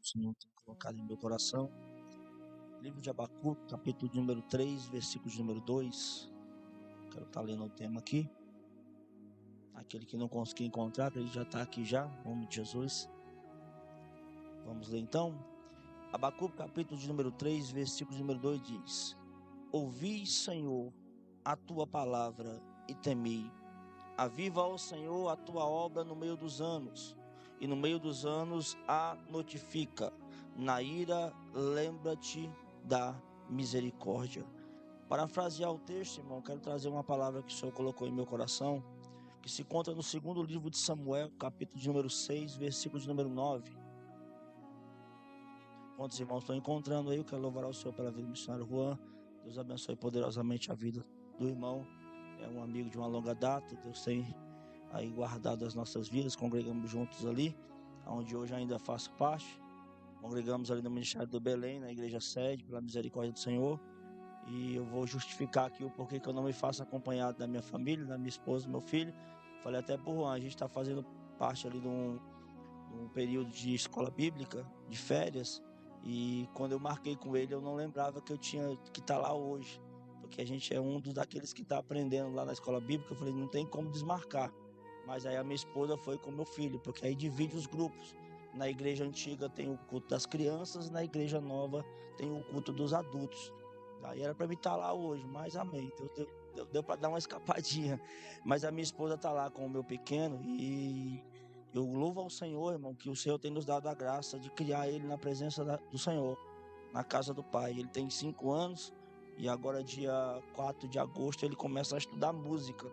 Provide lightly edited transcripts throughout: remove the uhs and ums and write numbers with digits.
o Senhor tem colocado em meu coração. Livro de Abacuque, capítulo de número 3, versículo de número 2. Quero estar lendo o tema aqui. Aquele que não conseguiu encontrar, ele já está aqui já, em nome de Jesus. Vamos ler então. Abacuque, capítulo de número 3, versículo de número 2 diz: Ouvi, Senhor, a tua palavra e temi. Aviva, ó Senhor, a tua obra no meio dos anos, e no meio dos anos a notifica. Na ira, lembra-te da misericórdia. Parafrasear o texto, irmão, quero trazer uma palavra que o Senhor colocou em meu coração, que se encontra no segundo livro de Samuel, capítulo de número 6, versículo de número 9. Quantos irmãos estão encontrando aí? Eu quero louvar ao Senhor pela vida do missionário Juan. Deus abençoe poderosamente a vida do irmão. É um amigo de uma longa data. Deus tem aí guardado as nossas vidas. Congregamos juntos ali, onde hoje ainda faço parte. Congregamos ali no Ministério do Belém, na igreja sede, pela misericórdia do Senhor. E eu vou justificar aqui o porquê que eu não me faço acompanhado da minha família, da minha esposa, do meu filho. Falei até pro Juan, a gente está fazendo parte ali de um período de escola bíblica, de férias. E quando eu marquei com ele, eu não lembrava que eu tinha que estar lá hoje. Porque a gente é um dos daqueles que está aprendendo lá na escola bíblica. Eu falei, não tem como desmarcar. Mas aí a minha esposa foi com meu filho, porque aí divide os grupos. Na igreja antiga tem o culto das crianças, na igreja nova tem o culto dos adultos. Aí era para mim estar lá hoje, mas amém. Deu para dar uma escapadinha. Mas a minha esposa está lá com o meu pequeno e eu louvo ao Senhor, irmão, que o Senhor tem nos dado a graça de criar ele na presença do Senhor, na casa do Pai. Ele tem 5 anos e agora dia 4 de agosto ele começa a estudar música.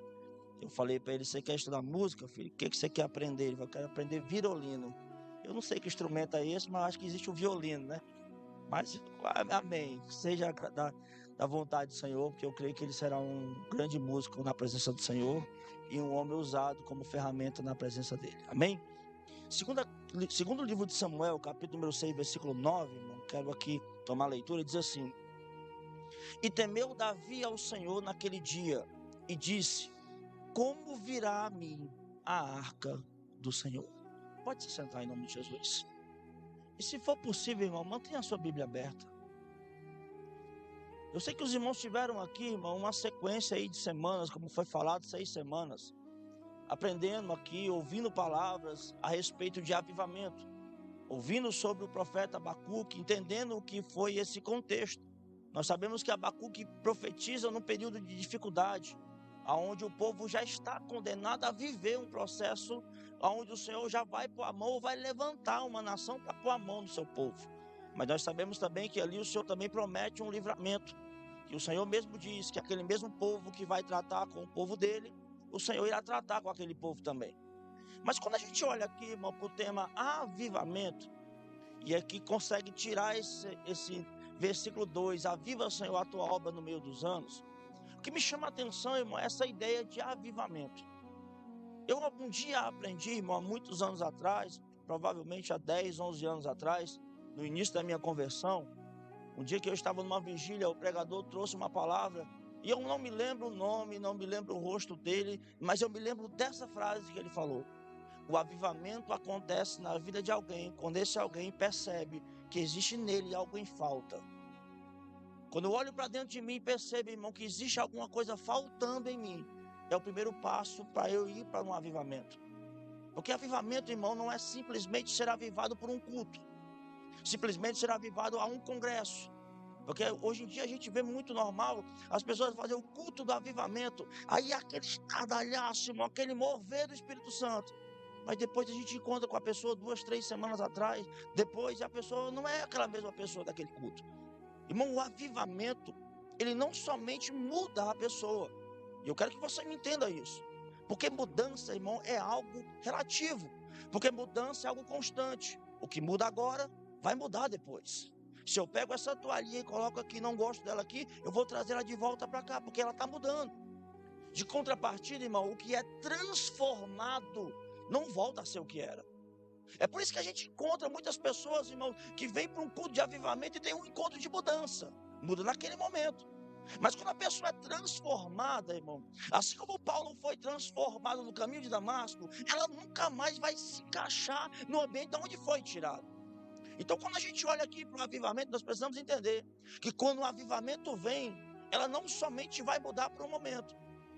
Eu falei para ele, você quer estudar música, filho? O que você quer aprender? Ele falou, eu quero aprender violino. Eu não sei que instrumento é esse, mas acho que existe o violino, né? Mas, amém, seja da vontade do Senhor, porque eu creio que ele será um grande músico na presença do Senhor e um homem usado como ferramenta na presença dele, amém? Segundo livro de Samuel, capítulo número 6, versículo 9, irmão, quero aqui tomar a leitura, diz assim: E temeu Davi ao Senhor naquele dia, e disse, como virá a mim a arca do Senhor? Pode se sentar em nome de Jesus. E se for possível, irmão, mantenha a sua Bíblia aberta. Eu sei que os irmãos tiveram aqui, irmão, uma sequência aí de semanas, como foi falado, 6 semanas, aprendendo aqui, ouvindo palavras a respeito de avivamento, ouvindo sobre o profeta Abacuque, entendendo o que foi esse contexto. Nós sabemos que Abacuque profetiza num período de dificuldade, onde o povo já está condenado a viver um processo onde o Senhor já vai pôr a mão ou vai levantar uma nação para pôr a mão no seu povo. Mas nós sabemos também que ali o Senhor também promete um livramento, que o Senhor mesmo diz que aquele mesmo povo que vai tratar com o povo dele, o Senhor irá tratar com aquele povo também. Mas quando a gente olha aqui, irmão, para o tema avivamento, e aqui consegue tirar esse versículo 2, aviva, Senhor, a tua obra no meio dos anos, o que me chama a atenção, irmão, é essa ideia de avivamento. Eu algum dia aprendi, irmão, há muitos anos atrás, provavelmente há 10, 11 anos atrás, no início da minha conversão, um dia que eu estava numa vigília, o pregador trouxe uma palavra, e eu não me lembro o nome, não me lembro o rosto dele, mas eu me lembro dessa frase que ele falou. O avivamento acontece na vida de alguém, quando esse alguém percebe que existe nele algo em falta. Quando eu olho para dentro de mim e percebo, irmão, que existe alguma coisa faltando em mim, é o primeiro passo para eu ir para um avivamento. Porque avivamento, irmão, não é simplesmente ser avivado por um culto, simplesmente ser avivado a um congresso. Porque hoje em dia a gente vê muito normal as pessoas fazerem o culto do avivamento, aí aquele estardalhaço, aquele mover do Espírito Santo. Mas depois a gente encontra com a pessoa 2, 3 semanas atrás, depois a pessoa não é aquela mesma pessoa daquele culto. Irmão, o avivamento, ele não somente muda a pessoa, e eu quero que você me entenda isso, porque mudança, irmão, é algo relativo, porque mudança é algo constante. O que muda agora, vai mudar depois. Se eu pego essa toalhinha e coloco aqui, não gosto dela aqui, eu vou trazer ela de volta para cá, porque ela está mudando. De contrapartida, irmão, o que é transformado não volta a ser o que era. É por isso que a gente encontra muitas pessoas, irmão, que vêm para um culto de avivamento e tem um encontro de mudança. Muda naquele momento. Mas quando a pessoa é transformada, irmão, assim como Paulo foi transformado no caminho de Damasco, ela nunca mais vai se encaixar no ambiente de onde foi tirado. Então, quando a gente olha aqui para o avivamento, nós precisamos entender que quando o avivamento vem, ela não somente vai mudar por um momento,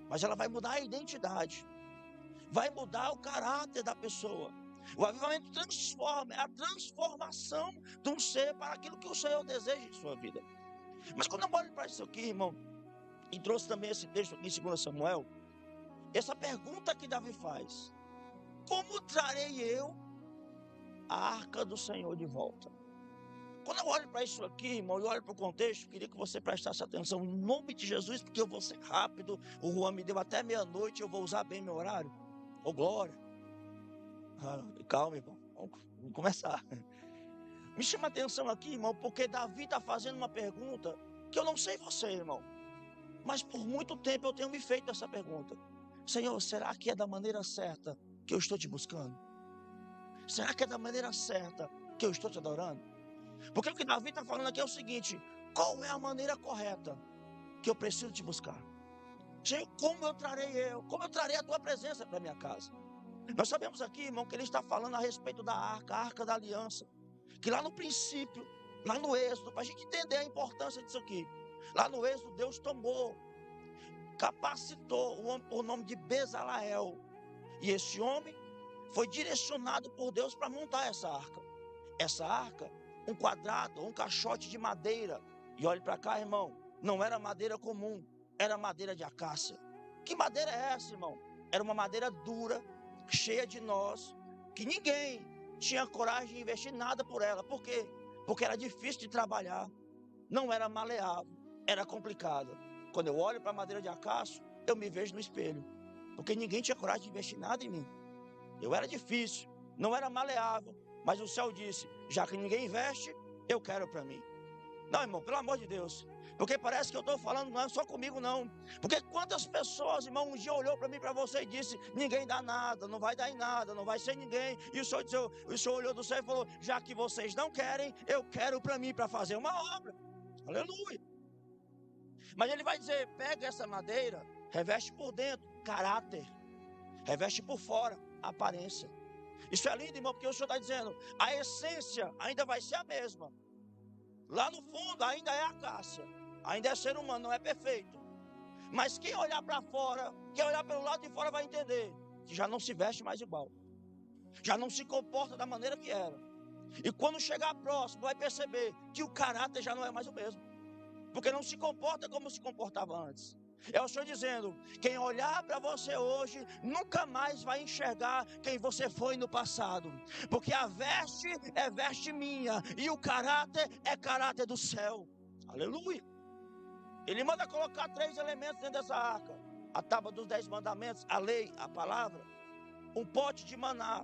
mas ela vai mudar a identidade, vai mudar o caráter da pessoa. O avivamento transforma, é a transformação de um ser para aquilo que o Senhor deseja em sua vida. Mas quando eu olho para isso aqui, irmão, e trouxe também esse texto aqui em 2 Samuel, essa pergunta que Davi faz: como trarei eu a arca do Senhor de volta? Quando eu olho para isso aqui, irmão, eu olho para o contexto, queria que você prestasse atenção em nome de Jesus, porque eu vou ser rápido. O Juan me deu até meia-noite, eu vou usar bem meu horário. Ô, glória. Calma, irmão, vamos começar. Me chama a atenção aqui, irmão, porque Davi está fazendo uma pergunta que eu não sei você, irmão, mas por muito tempo eu tenho me feito essa pergunta: Senhor, será que é da maneira certa que eu estou te buscando? Será que é da maneira certa que eu estou te adorando? Porque o que Davi está falando aqui é o seguinte: qual é a maneira correta que eu preciso te buscar? Senhor, como eu trarei a tua presença para minha casa? Nós sabemos aqui, irmão, que ele está falando a respeito da arca, a arca da aliança, que lá no princípio, lá no Êxodo, para a gente entender a importância disso aqui, lá no Êxodo Deus tomou, capacitou um homem por nome de Bezaleel, e esse homem foi direcionado por Deus para montar essa arca. Essa arca, um quadrado, um caixote de madeira. E olhe para cá, irmão, não era madeira comum, era madeira de acácia. Que madeira é essa, irmão? Era uma madeira dura, cheia de nós, que ninguém tinha coragem de investir nada por ela. Por quê? Porque era difícil de trabalhar, não era maleável, era complicada. Quando eu olho para a madeira de acácio, eu me vejo no espelho, porque ninguém tinha coragem de investir nada em mim. Eu era difícil, não era maleável, mas o céu disse: já que ninguém investe, eu quero para mim. Não, irmão, pelo amor de Deus, porque parece que eu estou falando, não é só comigo não, porque quantas pessoas, irmão, um dia olhou para mim, para você e disse: ninguém dá nada, não vai dar em nada, não vai ser ninguém, e o Senhor olhou do céu e falou: já que vocês não querem, eu quero para mim, para fazer uma obra. Aleluia. Mas ele vai dizer: pega essa madeira, reveste por dentro, caráter, reveste por fora, aparência. Isso é lindo, irmão, porque o Senhor está dizendo: a essência ainda vai ser a mesma. Lá no fundo ainda é acácia, ainda é ser humano, não é perfeito. Mas quem olhar para fora, quem olhar pelo lado de fora vai entender que já não se veste mais igual, já não se comporta da maneira que era. E quando chegar próximo vai perceber que o caráter já não é mais o mesmo, porque não se comporta como se comportava antes. É o Senhor dizendo: quem olhar para você hoje nunca mais vai enxergar quem você foi no passado, porque a veste é veste minha e o caráter é caráter do céu. Aleluia. Ele manda colocar 3 elementos dentro dessa arca: a tábua dos 10 mandamentos, a lei, a palavra, um pote de maná,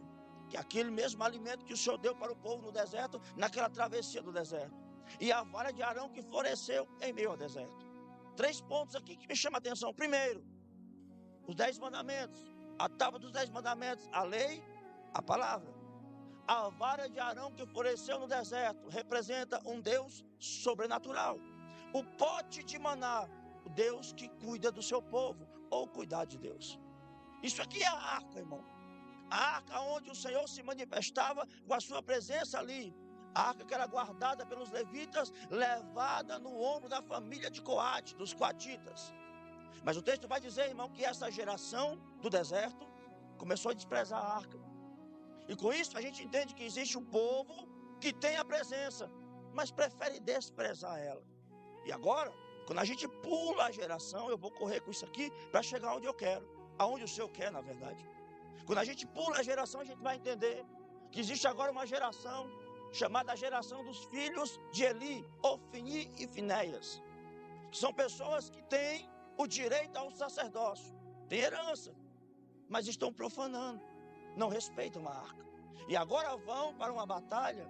que é aquele mesmo alimento que o Senhor deu para o povo no deserto, naquela travessia do deserto, e a vara de Arão que floresceu em meio ao deserto. 3 pontos aqui que me chamam a atenção. Primeiro, os 10 mandamentos, a tábua dos 10 mandamentos, a lei, a palavra. A vara de Arão que floresceu no deserto representa um Deus sobrenatural. O pote de maná, o Deus que cuida do seu povo, ou cuidar de Deus. Isso aqui é a arca, irmão. A arca onde o Senhor se manifestava com a sua presença ali. A arca que era guardada pelos levitas, levada no ombro da família de Coate, dos coatitas. Mas o texto vai dizer, irmão, que essa geração do deserto começou a desprezar a arca. E com isso a gente entende que existe um povo que tem a presença, mas prefere desprezar ela. E agora, quando a gente pula a geração, eu vou correr com isso aqui para chegar onde eu quero, aonde o Senhor quer, na verdade. Quando a gente pula a geração, a gente vai entender que existe agora uma geração chamada a geração dos filhos de Eli, Ofni e Finéias, que são pessoas que têm o direito ao sacerdócio, têm herança, mas estão profanando, não respeitam a arca. E agora vão para uma batalha,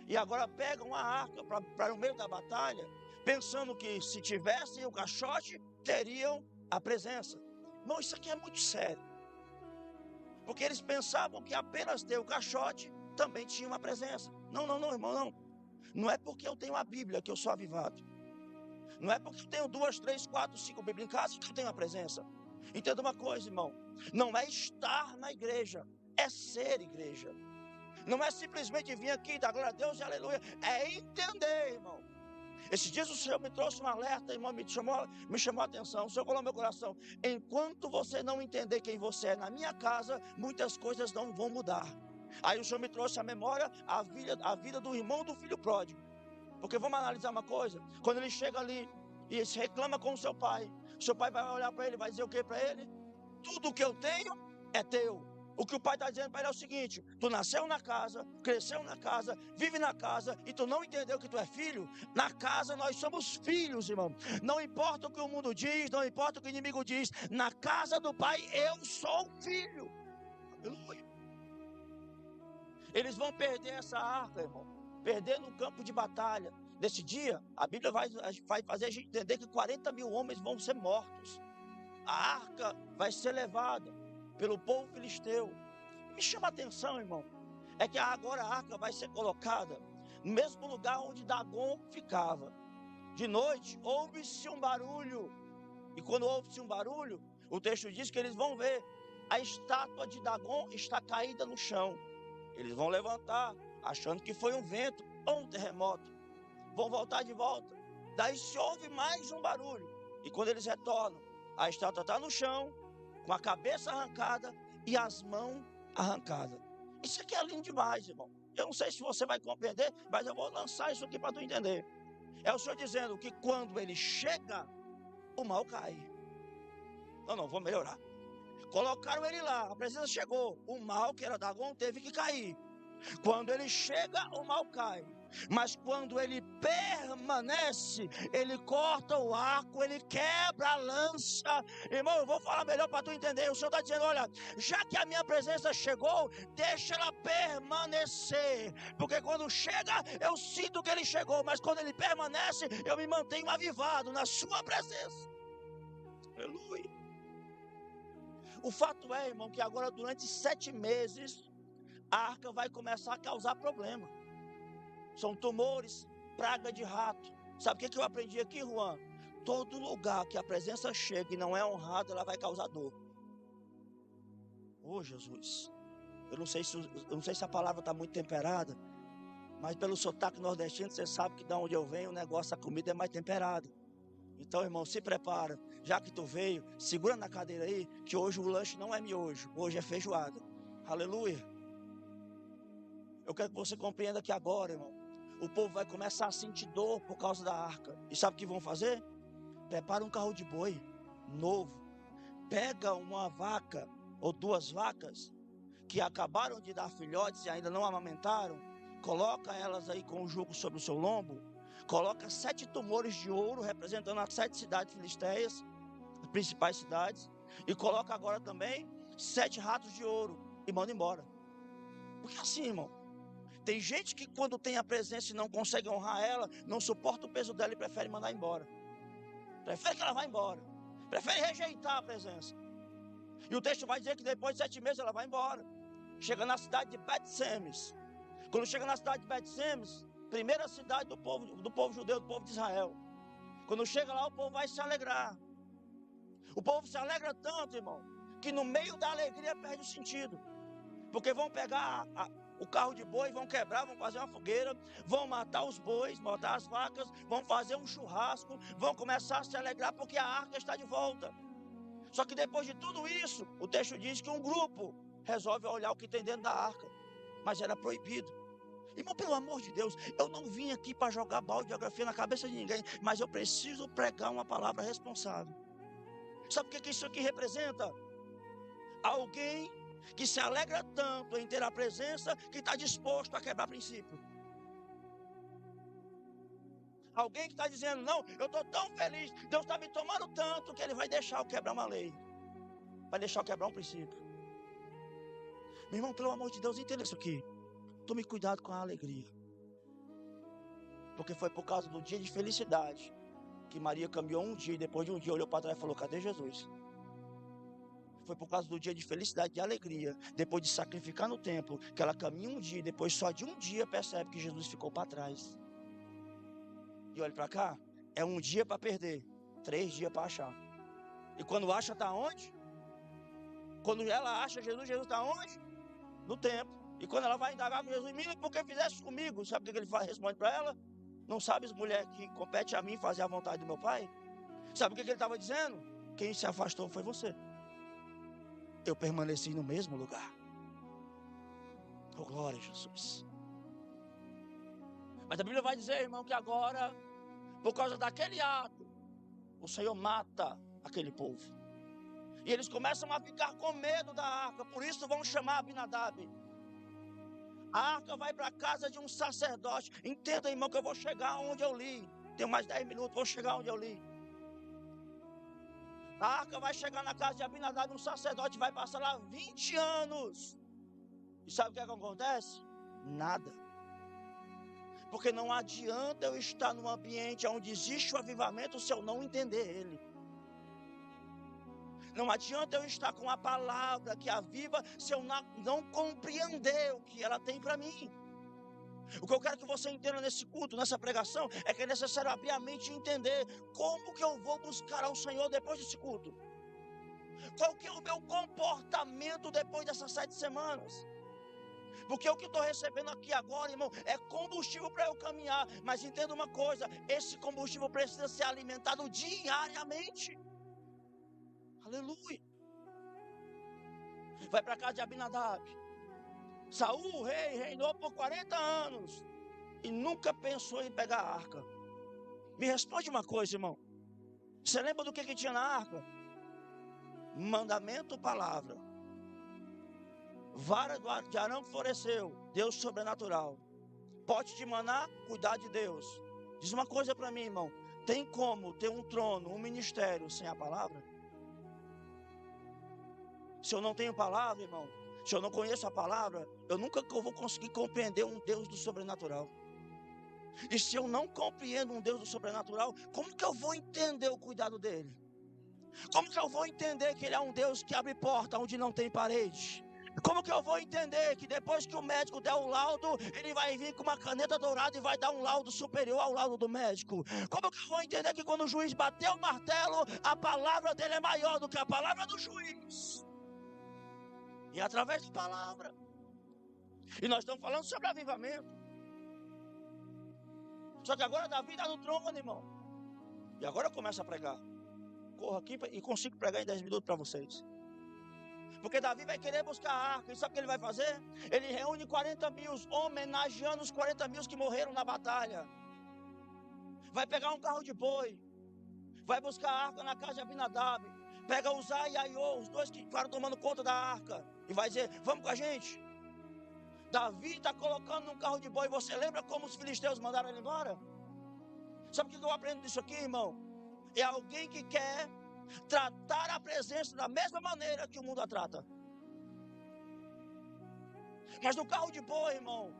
e agora pegam a arca para o meio da batalha, pensando que se tivessem o caixote, teriam a presença. Não, isso aqui é muito sério, porque eles pensavam que apenas ter o caixote também tinha uma presença. Não, irmão, não. Não é porque eu tenho a Bíblia que eu sou avivado. Não é porque eu tenho 2, 3, 4, 5 Bíblias em casa que eu tenho a presença. Entenda uma coisa, irmão. Não é estar na igreja, é ser igreja. Não é simplesmente vir aqui, dar glória a Deus e aleluia. É entender, irmão. Esses dias o Senhor me trouxe um alerta, irmão, me chamou a atenção. O Senhor falou no meu coração: enquanto você não entender quem você é na minha casa, muitas coisas não vão mudar. Aí o Senhor me trouxe à memória a vida do irmão do filho pródigo. Porque vamos analisar uma coisa: quando ele chega ali e se reclama com o seu pai vai olhar para ele, vai dizer o que para ele? Tudo que eu tenho é teu. O que o pai está dizendo para ele é o seguinte: tu nasceu na casa, cresceu na casa, vive na casa, e tu não entendeu que tu é filho. Na casa nós somos filhos, irmão. Não importa o que o mundo diz, não importa o que o inimigo diz, na casa do pai eu sou filho. Aleluia. Eles vão perder essa arca, irmão, perder no campo de batalha. Nesse dia, a Bíblia vai fazer a gente entender que 40 mil homens vão ser mortos. A arca vai ser levada pelo povo filisteu. Me chama a atenção, irmão, é que agora a arca vai ser colocada no mesmo lugar onde Dagon ficava. De noite ouve-se um barulho, e quando ouve-se um barulho, o texto diz que eles vão ver a estátua de Dagon está caída no chão. Eles vão levantar, achando que foi um vento ou um terremoto. Vão voltar de volta. Daí se ouve mais um barulho, e quando eles retornam, a estátua está no chão, com a cabeça arrancada e as mãos arrancadas. Isso aqui é lindo demais, irmão. Eu não sei se você vai compreender, mas eu vou lançar isso aqui para tu entender. É o Senhor dizendo que quando ele chega, o mal cai. Não, vou melhorar. Colocaram ele lá, a presença chegou. O mal, que era Dagon, teve que cair. Quando ele chega, o mal cai. Mas quando ele permanece, ele corta o arco, ele quebra a lança. Irmão, eu vou falar melhor para tu entender. O Senhor está dizendo: olha, já que a minha presença chegou, deixa ela permanecer. Porque quando chega, eu sinto que ele chegou. Mas quando ele permanece, eu me mantenho avivado na sua presença. Aleluia. O fato é, irmão, que agora durante 7 meses, a arca vai começar a causar problema. São tumores, praga de rato. Sabe o que eu aprendi aqui, Juan? Todo lugar que a presença chega e não é honrada, ela vai causar dor. Oh, Jesus. Eu não sei se a palavra está muito temperada, mas pelo sotaque nordestino, você sabe que de onde eu venho, o negócio, a comida é mais temperada. Então, irmão, se prepara. Já que tu veio, segura na cadeira aí, que hoje o lanche não é miojo, hoje é feijoada. Aleluia. Eu quero que você compreenda que agora, irmão, o povo vai começar a sentir dor por causa da arca. E sabe o que vão fazer? Prepara um carro de boi novo. Pega uma vaca ou 2 vacas que acabaram de dar filhotes e ainda não amamentaram. Coloca elas aí com o jugo sobre o seu lombo. Coloca 7 tumores de ouro representando as 7 cidades filisteias, as principais cidades. E coloca agora também 7 ratos de ouro e manda embora. Porque assim, irmão, tem gente que quando tem a presença e não consegue honrar ela, não suporta o peso dela e prefere mandar embora. Prefere que ela vá embora. Prefere rejeitar a presença. E o texto vai dizer que depois de 7 meses ela vai embora. Chega na cidade de Bet-Semes. Quando chega na cidade de Bet-Semes, primeira cidade do povo judeu, do povo de Israel. Quando chega lá, o povo vai se alegrar. O povo se alegra tanto, irmão, que no meio da alegria perde o sentido. Porque vão pegar o carro de boi, vão quebrar, vão fazer uma fogueira, vão matar os bois, matar as vacas, vão fazer um churrasco, vão começar a se alegrar porque a arca está de volta. Só que depois de tudo isso, o texto diz que um grupo resolve olhar o que tem dentro da arca, mas era proibido. Irmão, pelo amor de Deus, eu não vim aqui para jogar balde de geografia na cabeça de ninguém, mas eu preciso pregar uma palavra responsável. Sabe o que isso aqui representa? Alguém que se alegra tanto em ter a presença que está disposto a quebrar princípio. Alguém que está dizendo: não, eu estou tão feliz, Deus está me tomando tanto que Ele vai deixar eu quebrar uma lei, vai deixar eu quebrar um princípio. Meu irmão, pelo amor de Deus, entenda isso aqui. Tome cuidado com a alegria, porque foi por causa do dia de felicidade que Maria caminhou um dia e depois de um dia olhou para trás e falou: cadê Jesus? Foi por causa do dia de felicidade, de alegria, depois de sacrificar no templo, que ela caminha um dia e depois só de um dia percebe que Jesus ficou para trás. E olha para cá, é um dia para perder, 3 dias para achar. E quando acha, está onde? Quando ela acha Jesus, Jesus está onde? No templo. E quando ela vai indagar com Jesus, menina, por que fizeste comigo? Sabe o que ele responde para ela? Não sabes, mulher, que compete a mim fazer a vontade do meu Pai? Sabe o que ele estava dizendo? Quem se afastou foi você. Eu permaneci no mesmo lugar. Oh, glória a Jesus. Mas a Bíblia vai dizer, irmão, que agora, por causa daquele ato, o Senhor mata aquele povo. E eles começam a ficar com medo da arca. Por isso vão chamar Abinadab. A arca vai para a casa de um sacerdote. Entenda, irmão, que eu vou chegar onde eu li. Tenho mais 10 minutos, vou chegar onde eu li. A arca vai chegar na casa de Abinadab, um sacerdote, vai passar lá 20 anos. E sabe o que acontece? Nada. Porque não adianta eu estar num ambiente onde existe o avivamento se eu não entender ele. Não adianta eu estar com a palavra que aviva se eu não compreender o que ela tem para mim. O que eu quero que você entenda nesse culto, nessa pregação, é que é necessário abrir a mente e entender como que eu vou buscar ao Senhor depois desse culto. Qual que é o meu comportamento depois dessas 7 semanas? Porque o que eu estou recebendo aqui agora, irmão, é combustível para eu caminhar. Mas entenda uma coisa, esse combustível precisa ser alimentado diariamente. Aleluia. Vai para casa de Abinadab. Saul, o rei, reinou por 40 anos e nunca pensou em pegar a arca. Me responde uma coisa, irmão. Você lembra do que tinha na arca? Mandamento, palavra. Vara de Arão que floresceu, Deus sobrenatural. Pote de maná, cuidar de Deus. Diz uma coisa para mim, irmão. Tem como ter um trono, um ministério sem a palavra? Se eu não tenho palavra, irmão, se eu não conheço a palavra, eu nunca vou conseguir compreender um Deus do sobrenatural. E se eu não compreendo um Deus do sobrenatural, como que eu vou entender o cuidado dele? Como que eu vou entender que ele é um Deus que abre porta onde não tem parede? Como que eu vou entender que depois que o médico der o laudo, ele vai vir com uma caneta dourada e vai dar um laudo superior ao laudo do médico? Como que eu vou entender que quando o juiz bater o martelo, a palavra dele é maior do que a palavra do juiz? E através de palavra. E nós estamos falando sobre avivamento. Só que agora Davi está no trono, irmão. E agora eu começo a pregar. Corro aqui e consigo pregar em 10 minutos para vocês. Porque Davi vai querer buscar a arca. E sabe o que ele vai fazer? Ele reúne 40 mil, homenageando os 40 mil que morreram na batalha. Vai pegar um carro de boi. Vai buscar a arca na casa de Abinadab. Pega Uzai e Aiô, os dois que ficaram tomando conta da arca. E vai dizer, vamos com a gente. Davi está colocando num carro de boi. Você lembra como os filisteus mandaram ele embora? Sabe o que eu aprendo disso aqui, irmão? É alguém que quer tratar a presença da mesma maneira que o mundo a trata. Mas no carro de boi, irmão,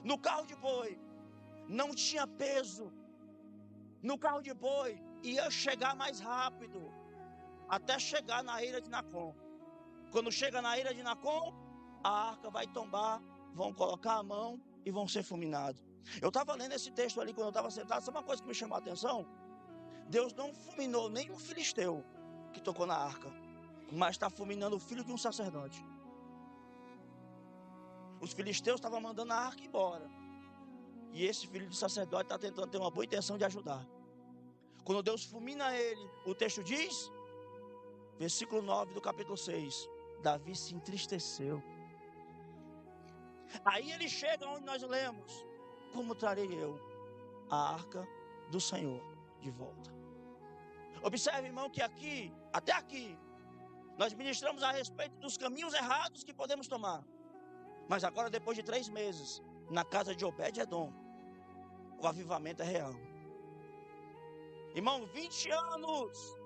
no carro de boi não tinha peso. No carro de boi ia chegar mais rápido, até chegar na ilha de Nacon. Quando chega na ilha de Nacon, a arca vai tombar, vão colocar a mão e vão ser fulminados. Eu estava lendo esse texto ali quando eu estava sentado. Sabe uma coisa que me chamou a atenção? Deus não fulminou nem um filisteu que tocou na arca, mas está fulminando o filho de um sacerdote. Os filisteus estavam mandando a arca embora, e esse filho de sacerdote está tentando ter uma boa intenção de ajudar. Quando Deus fulmina ele, o texto diz, versículo 9 do capítulo 6, Davi se entristeceu. Aí ele chega onde nós lemos, como trarei eu a arca do Senhor de volta? Observe, irmão, que aqui, até aqui, nós ministramos a respeito dos caminhos errados que podemos tomar. Mas agora, depois de 3 meses, na casa de Obed-Edom, o avivamento é real. Irmão, 20 anos,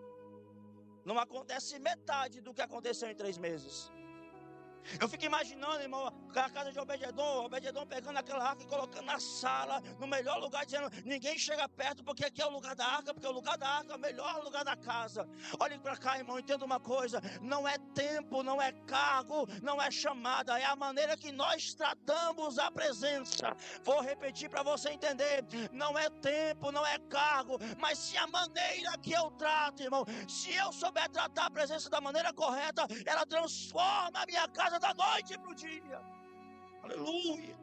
não acontece metade do que aconteceu em 3 meses. Eu fico imaginando, irmão, a casa de Obed-Edom pegando aquela arca e colocando na sala, no melhor lugar, dizendo, ninguém chega perto porque aqui é o lugar da arca, porque o lugar da arca é o melhor lugar da casa. Olhem para cá, irmão, entenda uma coisa, não é tempo, não é cargo, não é chamada, é a maneira que nós tratamos a presença. Vou repetir para você entender, não é tempo, não é cargo, mas se a maneira que eu trato, irmão, se eu souber tratar a presença da maneira correta, ela transforma a minha casa da noite para o dia. Aleluia.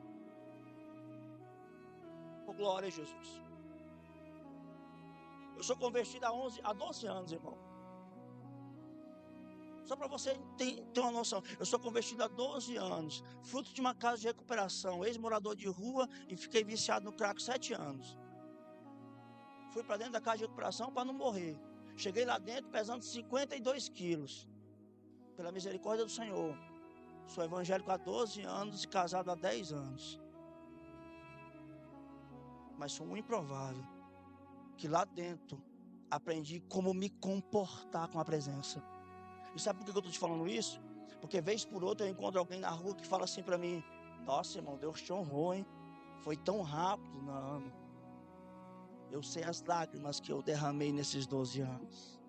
Oh, glória a Jesus. Eu sou convertido há 12 anos, irmão. Só para você ter uma noção. Eu sou convertido há 12 anos. Fruto de uma casa de recuperação. Ex-morador de rua e fiquei viciado no crack 7 anos. Fui para dentro da casa de recuperação para não morrer. Cheguei lá dentro pesando 52 quilos. Pela misericórdia do Senhor. Sou evangélico há 12 anos e casado há 10 anos. Mas sou um improvável. Que lá dentro aprendi como me comportar com a presença. E sabe por que eu estou te falando isso? Porque vez por outra eu encontro alguém na rua que fala assim para mim: nossa, irmão, Deus te honrou, hein? Foi tão rápido. Não. Eu sei as lágrimas que eu derramei nesses 12 anos.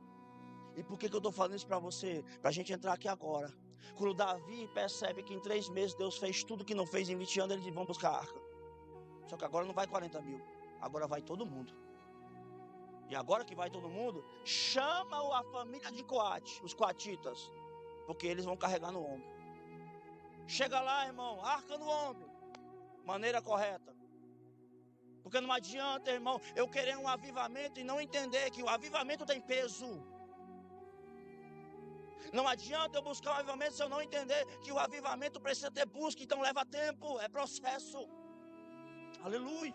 E por que eu estou falando isso para você? Para a gente entrar aqui agora. Quando Davi percebe que em 3 meses Deus fez tudo que não fez em 20 anos, ele diz: vamos buscar a arca. Só que agora não vai 40 mil. Agora vai todo mundo. E agora que vai todo mundo, chama a família de Coate, os coatitas, porque eles vão carregar no ombro. Chega lá, irmão, arca no ombro, maneira correta. Porque não adianta, irmão, eu querer um avivamento e não entender que o avivamento tem peso. Não adianta eu buscar um avivamento se eu não entender que o avivamento precisa ter busca, então leva tempo, é processo. Aleluia.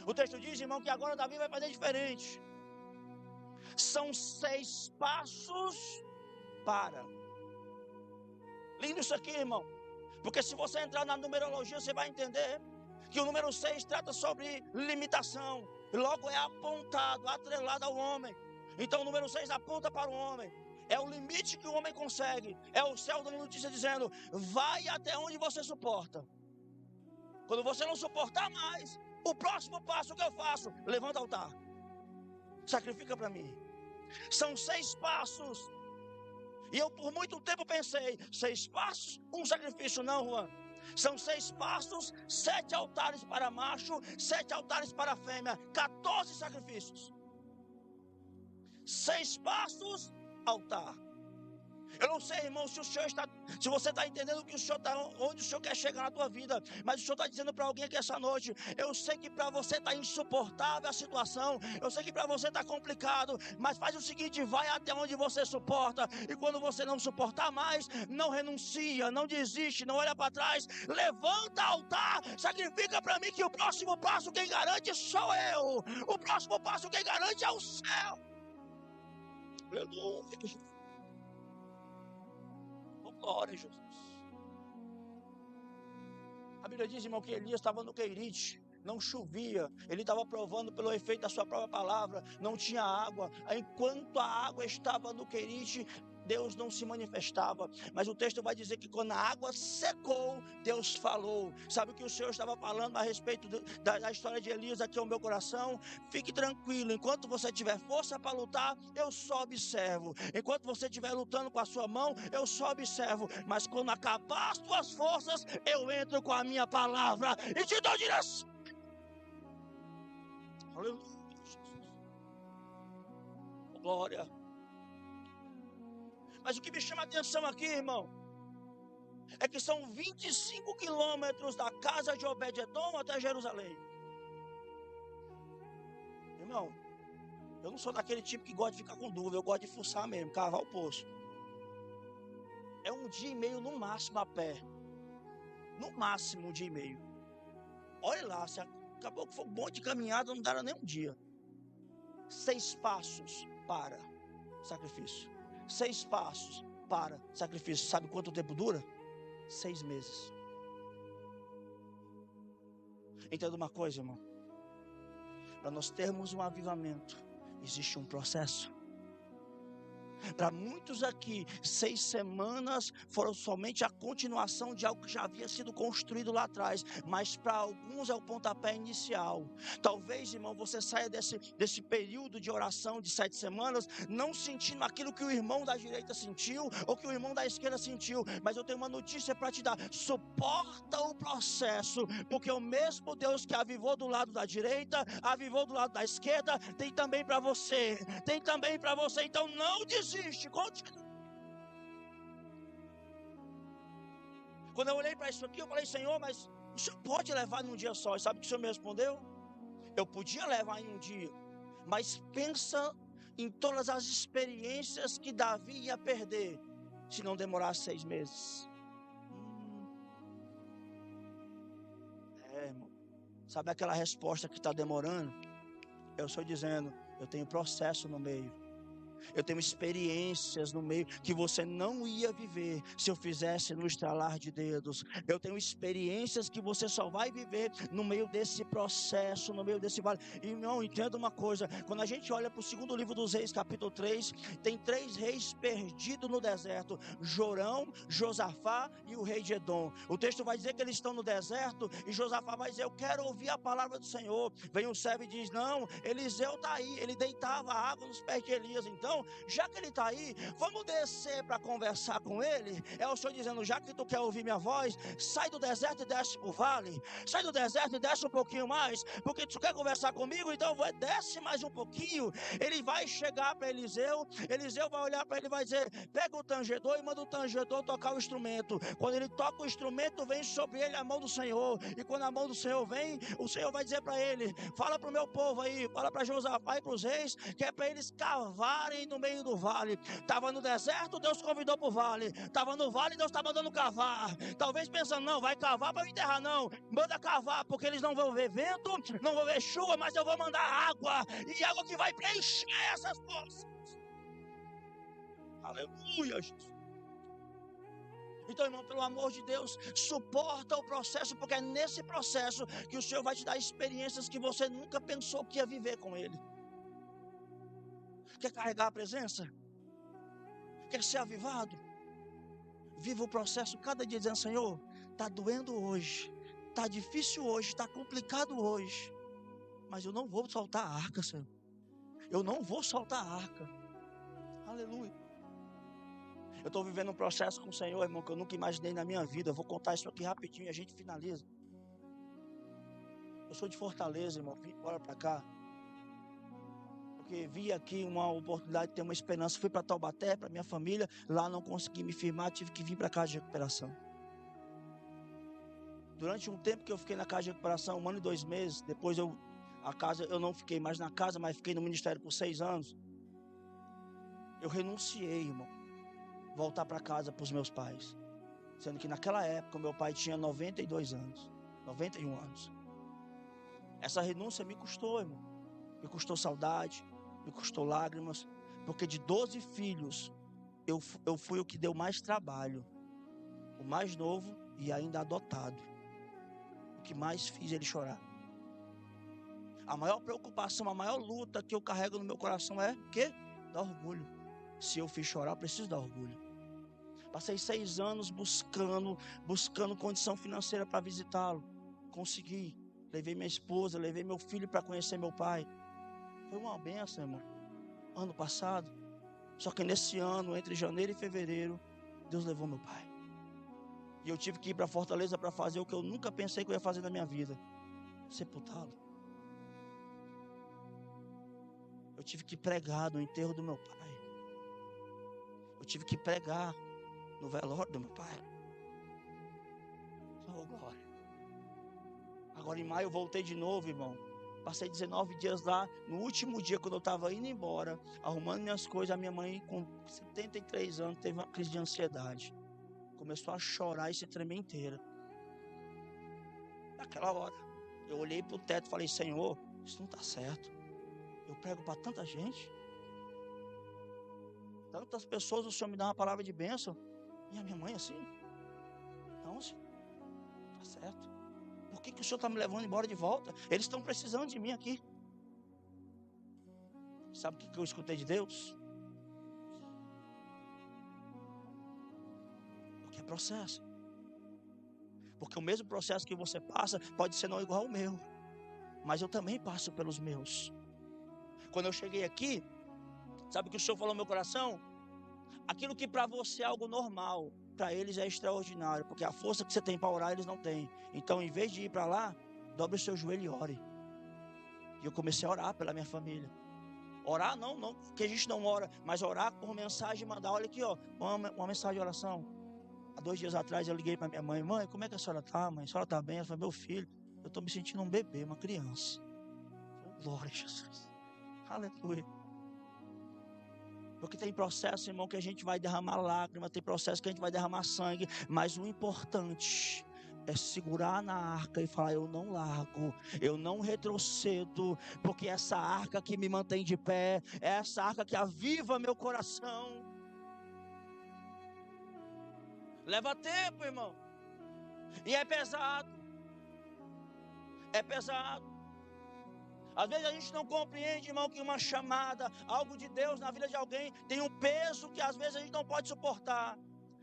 O texto diz, irmão, que agora Davi vai fazer diferente. São 6 passos para. Lindo isso aqui, irmão. Porque se você entrar na numerologia, você vai entender que o número 6 trata sobre limitação. E logo é apontado, atrelado ao homem. Então o número 6 aponta para o homem. É o limite que o homem consegue. É o céu dando notícia dizendo: vai até onde você suporta. Quando você não suportar mais, o próximo passo que eu faço, levanta o altar. Sacrifica para mim. São 6 passos. E eu por muito tempo pensei: 6 passos, um sacrifício. Não, Juan. São 6 passos, 7 altares para macho, 7 altares para fêmea, 14 sacrifícios. 6 passos, altar. Eu não sei, irmão, se você está entendendo que onde o Senhor quer chegar na tua vida, mas o Senhor está dizendo para alguém aqui essa noite: eu sei que para você está insuportável a situação, eu sei que para você está complicado, mas faz o seguinte: vai até onde você suporta, e quando você não suportar mais, não renuncia, não desiste, não olha para trás, levanta altar, sacrifica para mim, que o próximo passo quem garante sou eu, o próximo passo quem garante é o céu. Aleluia. Glória a Jesus. A Bíblia diz, irmão, que Elias estava no Querite, não chovia, ele estava provando pelo efeito da sua própria palavra, não tinha água. Enquanto a água estava no Querite, Deus não se manifestava. Mas o texto vai dizer que quando a água secou, Deus falou. Sabe o que o Senhor estava falando a respeito da história de Elias aqui ao meu coração? Fique tranquilo, enquanto você tiver força para lutar, eu só observo. Enquanto você estiver lutando com a sua mão, eu só observo. Mas quando acabar as tuas forças, eu entro com a minha palavra e te dou direção. Aleluia. Glória. Mas o que me chama a atenção aqui, irmão, é que são 25 quilômetros da casa de Obed-Edom até Jerusalém. Irmão, eu não sou daquele tipo que gosta de ficar com dúvida, eu gosto de fuçar mesmo, cavar o poço. É 1 dia e meio no máximo a pé. No máximo 1 dia e meio. Olha lá, se acabou que foi um monte de caminhada, não dá nem 1 dia. 6 passos para sacrifício. 6 passos para sacrifício. Sabe quanto tempo dura? 6 meses. Entenda uma coisa, irmão. Para nós termos um avivamento, existe um processo. Para muitos aqui, 6 semanas foram somente a continuação de algo que já havia sido construído lá atrás. Mas para alguns é o pontapé inicial. Talvez, irmão, você saia desse período de oração de 7 semanas, não sentindo aquilo que o irmão da direita sentiu, ou que o irmão da esquerda sentiu. Mas eu tenho uma notícia para te dar: suporta o processo, porque o mesmo Deus que avivou do lado da direita, avivou do lado da esquerda, tem também para você. Tem também para você. Então não desista. Continua. Quando eu olhei para isso aqui, eu falei: Senhor, mas o Senhor pode levar num dia só? E sabe o que o Senhor me respondeu? Eu podia levar em um dia, mas pensa em todas as experiências que Davi ia perder se não demorasse 6 meses. Irmão, sabe aquela resposta que está demorando? Eu estou dizendo, eu tenho processo no meio. Eu tenho experiências no meio que você não ia viver se eu fizesse no estralar de dedos. Eu tenho experiências que você só vai viver no meio desse processo, no meio desse vale. E não, entenda uma coisa, quando a gente olha para o segundo livro dos Reis, capítulo 3, tem 3 reis perdidos no deserto: Jorão, Josafá e o rei de Edom. O texto vai dizer que eles estão no deserto e Josafá vai dizer: eu quero ouvir a palavra do Senhor. Vem o servo e diz: não, Eliseu está aí, ele deitava água nos pés de Elias. Então, já que ele está aí, vamos descer para conversar com ele. É o Senhor dizendo: já que tu quer ouvir minha voz, sai do deserto e desce para o vale. Sai do deserto e desce um pouquinho mais, porque tu quer conversar comigo, então desce mais um pouquinho. Ele vai chegar para Eliseu, Eliseu vai olhar para ele e vai dizer: pega o tangedor e manda o tangedor tocar o instrumento. Quando ele toca o instrumento, vem sobre ele a mão do Senhor. E quando a mão do Senhor vem, o Senhor vai dizer para ele: fala para o meu povo aí, fala para Josafá e para os reis, que é para eles cavarem no meio do vale. Estava no deserto, Deus convidou para o vale. Estava no vale, Deus está mandando cavar. Talvez pensando: não, vai cavar para eu enterrar. Não, manda cavar, porque eles não vão ver vento, não vão ver chuva, mas eu vou mandar água, e água que vai preencher essas poças. Aleluia, Jesus. Então, irmão, pelo amor de Deus, suporta o processo, porque é nesse processo que o Senhor vai te dar experiências que você nunca pensou que ia viver com Ele. Quer carregar a presença? Quer ser avivado? Viva o processo cada dia dizendo: Senhor, está doendo hoje, está difícil hoje, está complicado hoje, mas eu não vou soltar a arca, Senhor. Eu não vou soltar a arca. Aleluia. Eu estou vivendo um processo com o Senhor, irmão, que eu nunca imaginei na minha vida. Eu vou contar isso aqui rapidinho e a gente finaliza. Eu sou de Fortaleza, irmão, vim embora para cá, porque vi aqui uma oportunidade de ter uma esperança. Fui para Taubaté, para minha família, lá não consegui me firmar, tive que vir para a casa de recuperação. Durante um tempo que eu fiquei na casa de recuperação, 1 ano e 2 meses, depois eu não fiquei mais na casa, mas fiquei no ministério por 6 anos. Eu renunciei, irmão, voltar para casa para os meus pais, sendo que naquela época meu pai tinha 92 anos, 91 anos. Essa renúncia me custou, irmão, me custou saudade, me custou lágrimas, porque de 12 filhos, eu fui o que deu mais trabalho, o mais novo e ainda adotado, o que mais fiz ele chorar. A maior preocupação, a maior luta que eu carrego no meu coração é o quê? Dar orgulho. Se eu fiz chorar, eu preciso dar orgulho. Passei 6 anos buscando condição financeira para visitá-lo. Consegui. Levei minha esposa, levei meu filho para conhecer meu pai. Foi uma bênção, irmão. Ano passado. Só que nesse ano, entre janeiro e fevereiro, Deus levou meu pai. E eu tive que ir para Fortaleza para fazer o que eu nunca pensei que eu ia fazer na minha vida: sepultá-lo. Eu tive que pregar no enterro do meu pai. Eu tive que pregar no velório do meu pai. Oh, glória. Agora em maio eu voltei de novo, irmão. Passei 19 dias lá. No último dia, quando eu estava indo embora, arrumando minhas coisas, a minha mãe, com 73 anos, teve uma crise de ansiedade. Começou a chorar e se tremer inteira. Naquela hora, eu olhei para o teto e falei: Senhor, isso não está certo. Eu prego para tanta gente, tantas pessoas, o Senhor me dá uma palavra de bênção, e a minha mãe assim? Não, Senhor, está certo. Por que o Senhor está me levando embora de volta? Eles estão precisando de mim aqui. Sabe o que eu escutei de Deus? Porque é processo. Porque o mesmo processo que você passa pode ser não igual ao meu, mas eu também passo pelos meus. Quando eu cheguei aqui, sabe o que o Senhor falou no meu coração? Aquilo que para você é algo normal, para eles é extraordinário, porque a força que você tem para orar, eles não têm. Então, em vez de ir para lá, dobre o seu joelho e ore. E eu comecei a orar pela minha família. Orar não, porque a gente não ora, mas orar por mensagem, mandar: olha aqui, ó, uma mensagem de oração. Há 2 dias atrás eu liguei para minha mãe: mãe, como é que a senhora está, mãe? A senhora está bem? Ela falou: meu filho, eu estou me sentindo um bebê, uma criança. Glória a Jesus. Aleluia. Porque tem processo, irmão, que a gente vai derramar lágrima, tem processo que a gente vai derramar sangue, mas o importante é segurar na arca e falar: eu não largo, eu não retrocedo, porque essa arca que me mantém de pé, é essa arca que aviva meu coração. Leva tempo, irmão, e é pesado, é pesado. Às vezes a gente não compreende, irmão, que uma chamada, algo de Deus na vida de alguém tem um peso que às vezes a gente não pode suportar.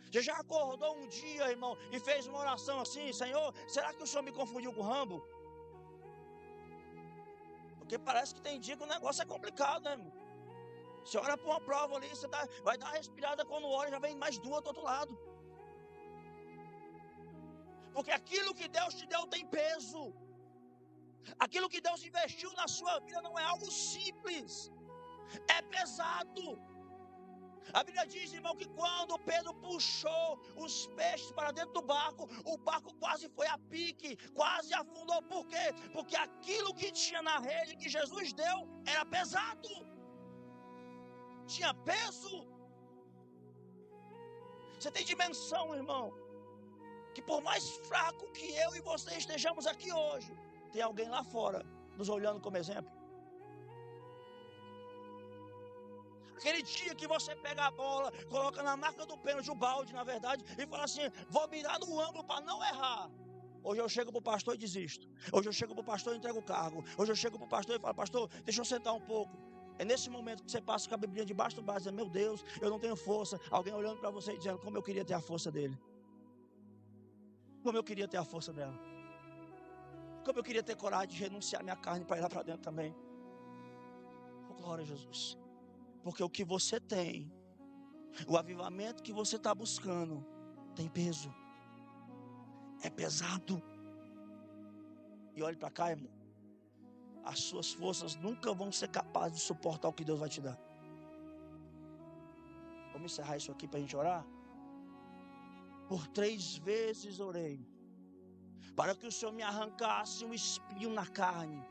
Você já acordou um dia, irmão, e fez uma oração assim: Senhor, será que o Senhor me confundiu com o Rambo? Porque parece que tem dia que o negócio é complicado, né, irmão? Você ora por uma prova ali, você vai dar uma respirada, quando ora já vem mais 2 do outro lado. Porque aquilo que Deus te deu tem peso. Aquilo que Deus investiu na sua vida não é algo simples, é pesado. A Bíblia diz, irmão, que quando Pedro puxou os peixes para dentro do barco, o barco quase foi a pique, quase afundou. Por quê? Porque aquilo que tinha na rede que Jesus deu era pesado, tinha peso. Você tem dimensão, irmão, que por mais fraco que eu e você estejamos aqui hoje, tem alguém lá fora nos olhando como exemplo. Aquele dia que você pega a bola, coloca na marca do pênalti, o balde na verdade, e fala assim: vou mirar no ângulo para não errar. Hoje eu chego para o pastor e desisto. Hoje eu chego para o pastor e entrego o cargo. Hoje eu chego para o pastor e falo: pastor, deixa eu sentar um pouco. É nesse momento que você passa com a Bíblia debaixo do braço, dizendo: meu Deus, eu não tenho força. Alguém olhando para você e dizendo: como eu queria ter a força dele. Como eu queria ter a força dela. Como eu queria ter coragem de renunciar minha carne para ir lá para dentro também. Oh, glória a Jesus. Porque o que você tem, o avivamento que você está buscando, tem peso, é pesado. E olhe para cá, irmão, as suas forças nunca vão ser capazes de suportar o que Deus vai te dar. Vamos encerrar isso aqui para a gente orar? Por 3 vezes orei, para que o Senhor me arrancasse um espinho na carne,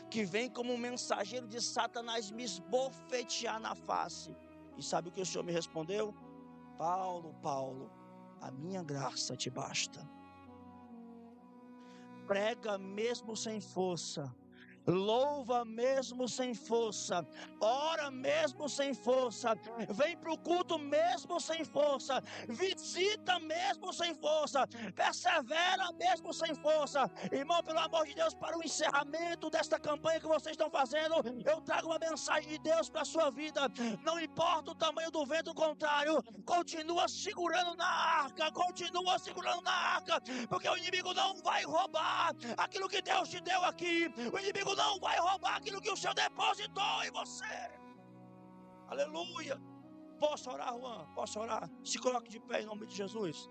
que vem como um mensageiro de Satanás me esbofetear na face. E sabe o que o Senhor me respondeu? Paulo, Paulo, a minha graça te basta. Prega mesmo sem força, louva mesmo sem força, ora mesmo sem força, vem para o culto mesmo sem força, visita mesmo sem força, persevera mesmo sem força. Irmão, pelo amor de Deus, para o encerramento desta campanha que vocês estão fazendo, eu trago uma mensagem de Deus para a sua vida. Não importa o tamanho do vento contrário, continua segurando na arca, porque o inimigo não vai roubar aquilo que Deus te deu aqui. O inimigo não vai roubar aquilo que o Senhor depositou em você. Aleluia. Posso orar, Juan? Posso orar? Se coloque de pé em nome de Jesus.